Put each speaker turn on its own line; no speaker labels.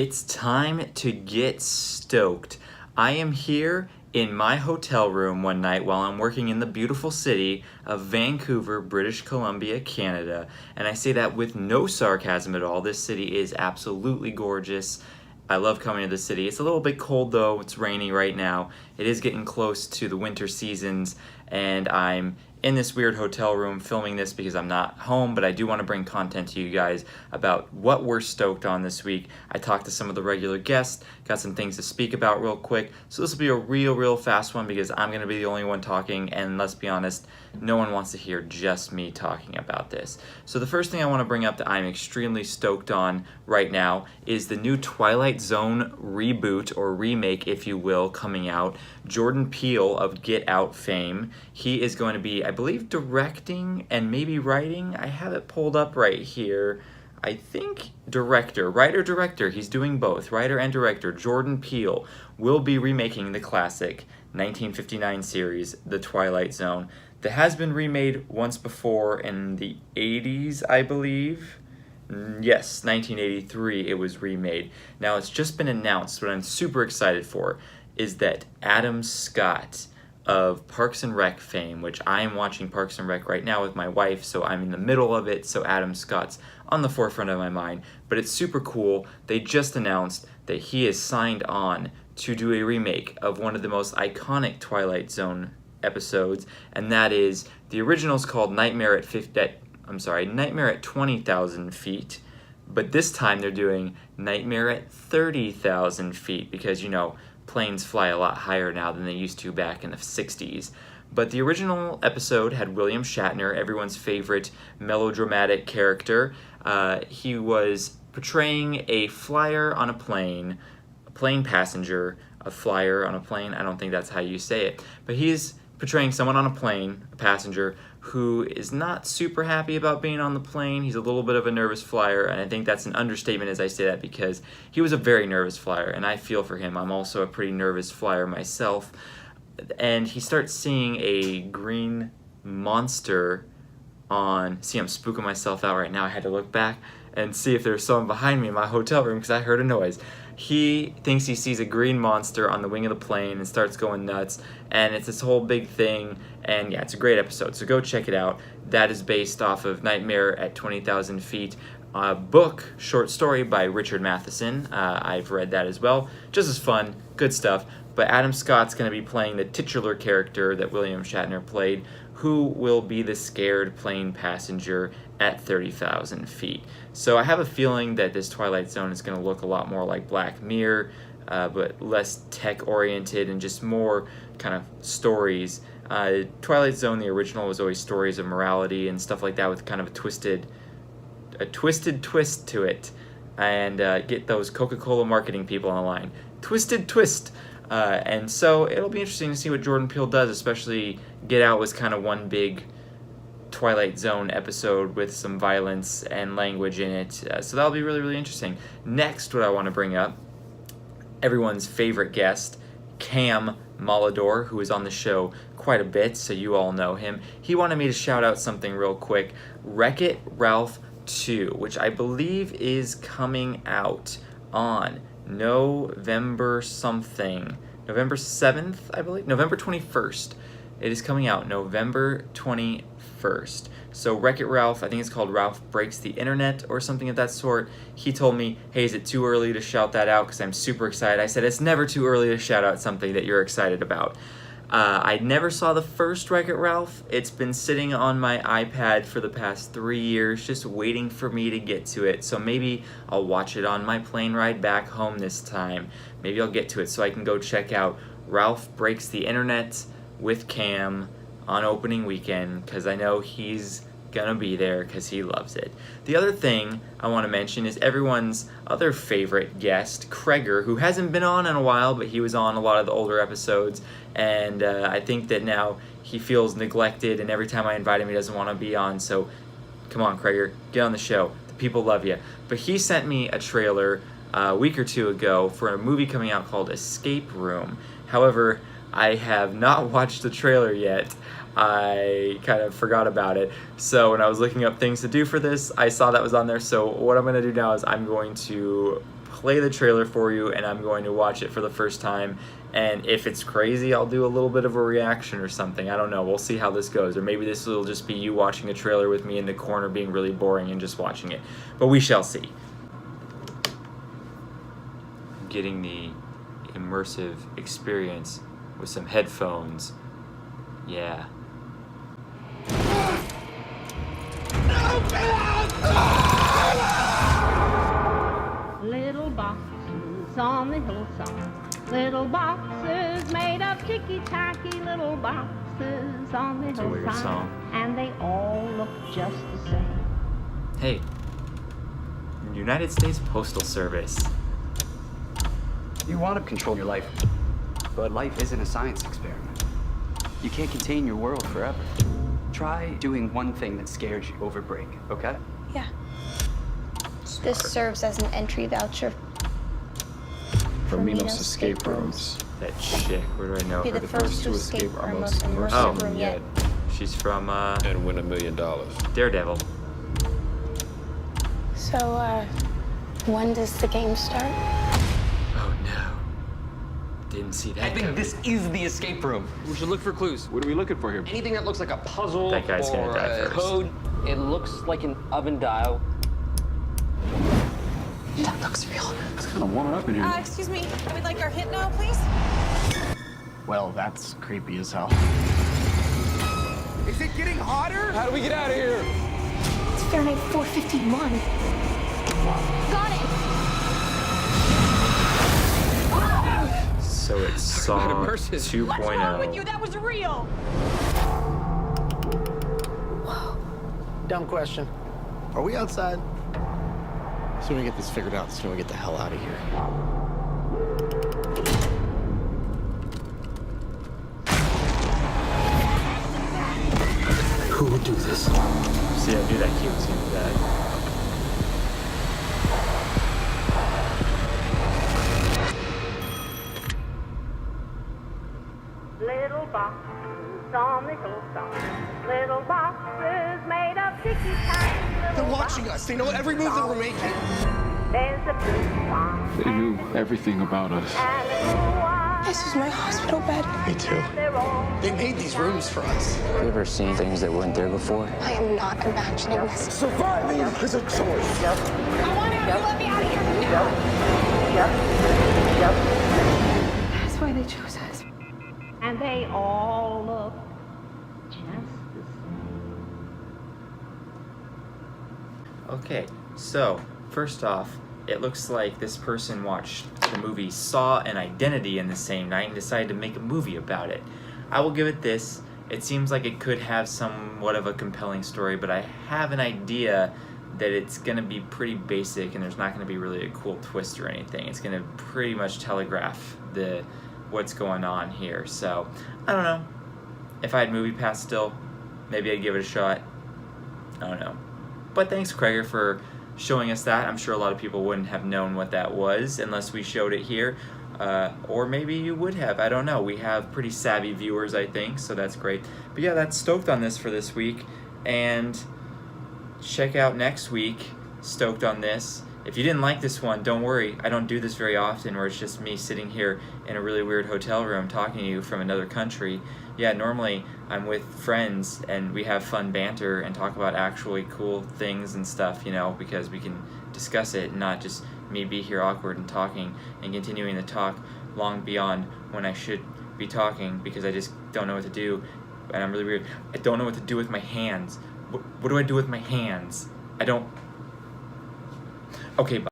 It's time to get stoked. I am here in my hotel room one night while I'm working in the beautiful city of Vancouver, British Columbia, Canada. And I say that with no sarcasm at all. This city is absolutely gorgeous. I love coming to the city. It's a little bit cold though. It's rainy right now. It is getting close to the winter seasons, and I'm in this weird hotel room filming this because I'm not home, but I do want to bring content to you guys about what we're stoked on this week. I talked to some of the regular guests, got some things to speak about real quick. So this will be a real fast one because I'm going to be the only one talking, and let's be honest, no one wants to hear just me talking about this. So the first thing I want to bring up that I'm extremely stoked on right now is the new Twilight Zone reboot, or remake if you will, coming out. Jordan Peele of Get Out fame, he is going to be, I believe, directing and maybe writing. I have it pulled up right here. I think writer-director, he's doing both, writer and director. Jordan Peele will be remaking the classic 1959 series, The Twilight Zone, that has been remade once before in the 80s, I believe. Yes, 1983 it was remade. Now it's just been announced. What I'm super excited for is that Adam Scott of Parks and Rec fame, which I am watching Parks and Rec right now with my wife, so I'm in the middle of it, so Adam Scott's on the forefront of my mind. But it's super cool. They just announced that he is signed on to do a remake of one of the most iconic Twilight Zone episodes, and that is, the original's called Nightmare at 20,000 feet, but this time they're doing Nightmare at 30,000 feet because, you know, planes fly a lot higher now than they used to back in the 60s. But the original episode had William Shatner, everyone's favorite melodramatic character. He was portraying a flyer on a plane passenger, a flyer on a plane, I don't think that's how you say it, but he's portraying someone on a plane, a passenger, who is not super happy about being on the plane. He's a little bit of a nervous flyer, and I think that's an understatement as I say that because he was a very nervous flyer, and I feel for him. I'm also a pretty nervous flyer myself. And he starts seeing a green monster on... See, I'm spooking myself out right now. I had to look back and see if there's someone behind me in my hotel room because I heard a noise. He thinks he sees a green monster on the wing of the plane and starts going nuts, and it's this whole big thing, and yeah, it's a great episode, so go check it out. That is based off of Nightmare at 20,000 Feet, a book, short story by Richard Matheson. I've read that as well. Just as fun, good stuff. But Adam Scott's going to be playing the titular character that William Shatner played, who will be the scared plane passenger at 30,000 feet. So I have a feeling that this Twilight Zone is going to look a lot more like Black Mirror, but less tech-oriented and just more kind of stories. Twilight Zone, the original, was always stories of morality and stuff like that with kind of a twisted twist to it. And get those Coca-Cola marketing people on the line. Twisted twist. And so it'll be interesting to see what Jordan Peele does, especially Get Out was kind of one big Twilight Zone episode with some violence and language in it. So that'll be really interesting. Next, what I want to bring up, everyone's favorite guest, Cam Molador, who is on the show quite a bit, so you all know him. He wanted me to shout out something real quick. Wreck-It Ralph 2, which I believe is coming out on November 7th, I believe, November 21st. It is coming out November 21st. So Wreck-It Ralph, I think it's called Ralph Breaks the Internet or something of that sort. He told me, hey, is it too early to shout that out? Because I'm super excited. I said, it's never too early to shout out something that you're excited about. I never saw the first Wreck-It Ralph. It's been sitting on my iPad for the past 3 years, just waiting for me to get to it. So maybe I'll watch it on my plane ride back home this time. Maybe I'll get to it so I can go check out Ralph Breaks the Internet with Cam on opening weekend, because I know he's gonna be there because he loves it. The other thing I want to mention is everyone's other favorite guest, Kreger, who hasn't been on in a while, but he was on a lot of the older episodes, and I think that now he feels neglected, and every time I invite him he doesn't want to be on, so come on, Kreger, get on the show. The people love you. But he sent me a trailer a week or two ago for a movie coming out called Escape Room. However, I have not watched the trailer yet. I kind of forgot about it. So when I was looking up things to do for this, I saw that was on there. So what I'm going to do now is I'm going to play the trailer for you, and I'm going to watch it for the first time. And if it's crazy, I'll do a little bit of a reaction or something. I don't know. We'll see how this goes. Or maybe this will just be you watching a trailer with me in the corner being really boring and just watching it. But we shall see. Getting the immersive experience with some headphones. Yeah.
Little boxes on the hillside. Little boxes made of ticky-tacky. Little boxes on the
It's a weird
hillside.
song.
And they all look just the same.
Hey. United States Postal Service.
You want to control your life, but life isn't a science experiment. You can't contain your world forever. Try doing one thing that scares you over break, okay?
Yeah. This serves as an entry voucher
for Minos escape rooms.
That chick, where do I know
Be
her?
the first to escape our most immersive
Oh.
room yet.
She's from
And win $1 million.
Daredevil.
So, when does the game start?
Oh no. Didn't see that
I think
coming.
this is the escape room.
We should look for clues.
What are we looking for here?
Anything that looks like a puzzle
That guy's gonna
or
die
a
first.
code. It looks like an oven dial.
That looks real.
It's kind of warming up in here.
Excuse me, we'd like our hit now, please.
Well, that's creepy as hell.
Is it getting hotter?
How do we get out of here?
It's Fahrenheit 451. Got it!
So it's Saw
immersive.
2.0.
What's wrong with you? That was real.
Dumb question. Are we outside? The sooner we get this figured out, the sooner we get the hell out of here.
Who would do this?
See, I knew that kid was gonna die.
Little boxes on the hillside. Little boxes made of ticky-tacky.
They're watching us. They know every move that we're making.
There's a blue swan.
They knew everything about us.
And a blue one.
This is my hospital bed.
Me too.
They're all
They made these rooms for us.
Have you ever seen things that weren't there before?
I am not imagining this.
Surviving is a choice.
I want out. You let me out of here.
That's why they chose us.
and they all look just the same.
Okay, so first off, it looks like this person watched the movie Saw and Identity in the same night and decided to make a movie about it. I will give it this. It seems like it could have somewhat of a compelling story, but I have an idea that it's going to be pretty basic and there's not going to be really a cool twist or anything. It's going to pretty much telegraph what's going on here. So, I don't know. If I had Movie Pass still, maybe I'd give it a shot. I don't know. But thanks, Krager, for showing us that. I'm sure a lot of people wouldn't have known what that was unless we showed it here. Or maybe you would have. I don't know. We have pretty savvy viewers, I think, so that's great. But yeah, that's Stoked on this for this week. And check out next week, Stoked on this. If you didn't like this one, don't worry. I don't do this very often where it's just me sitting here in a really weird hotel room talking to you from another country. Yeah, normally I'm with friends and we have fun banter and talk about actually cool things and stuff, you know, because we can discuss it and not just me be here awkward and talking and continuing the talk long beyond when I should be talking because I just don't know what to do and I'm really weird. I don't know what to do with my hands. What do I do with my hands? I don't... Okay, bye.